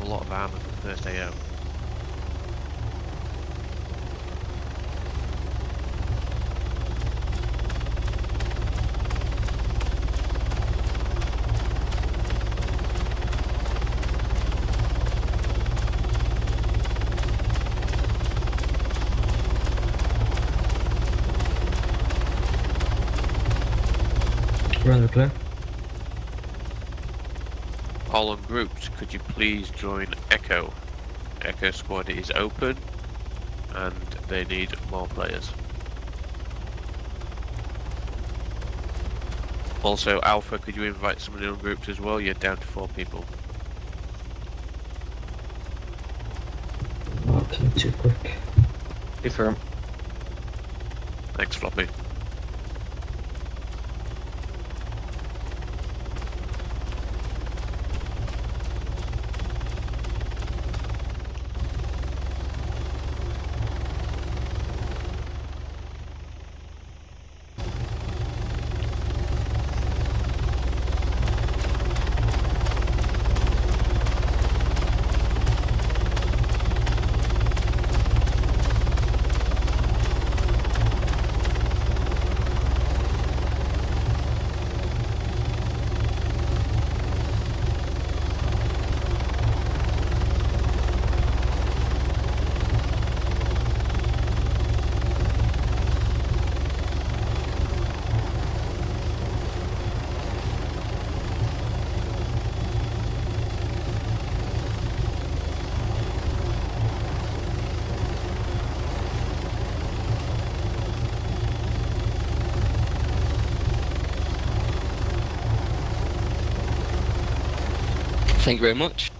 a lot of armor for the first AO. Rather clear. All on groups, could you please join Echo? Echo squad is open and they need more players. Also, Alpha, could you invite somebody on groups as well? You're down to 4 people. Okay, too quick. Confirm. Thanks, Floppy. Thank you very much.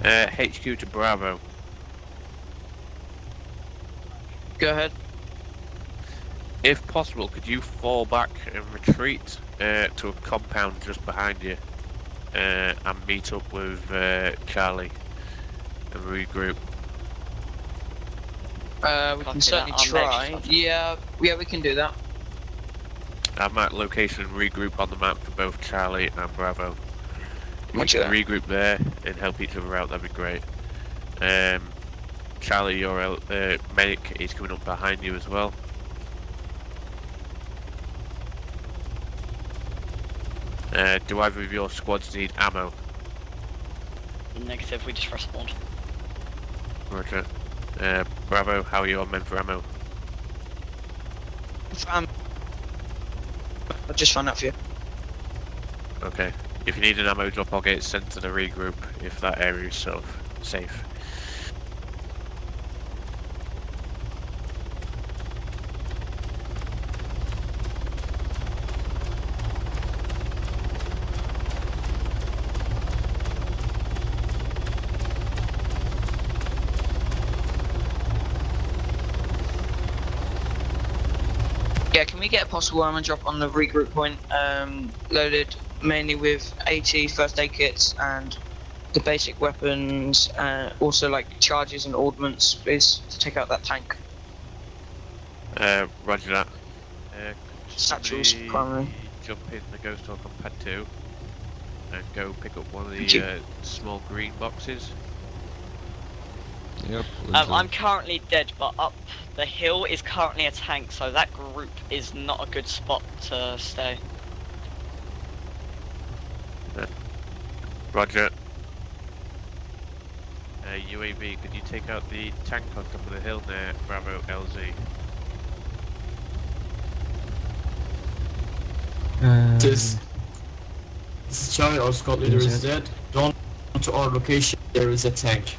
HQ to Bravo. Go ahead. If possible, could you fall back and retreat to a compound just behind you and meet up with Charlie and regroup? We can certainly try. Yeah, we can do that. Have that location and regroup on the map for both Charlie and Bravo. If we Roger can regroup there and help each other out, that'd be great. Charlie, your medic is coming up behind you as well. Do either of your squads need ammo? Negative, we just respawned. Roger. Bravo, how are you on men for ammo? I'll just find out for you. Okay. If you need an ammo drop, I'll get it sent to the regroup if that area is safe. Yeah, can we get a possible armor drop on the regroup point? Loaded mainly with AT first aid kits and the basic weapons, also like charges and ordnance, please, to take out that tank. Roger that. Satchels, primarily. Jump in the Ghost Hawk on pad 2 and go pick up one of the small green boxes. Yep. I'm currently dead, but up the hill is currently a tank, so that group is not a good spot to stay. Roger. UAV, could you take out the tank on top of the hill near Bravo LZ? This is Charlie, our squad leader is dead. Down to our location, there is a tank.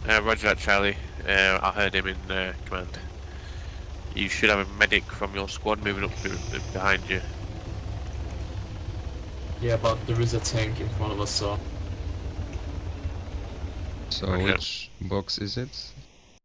Roger that, Charlie. I heard him in command. You should have a medic from your squad moving up behind you. Yeah, but there is a tank in front of us, so... So which box is it?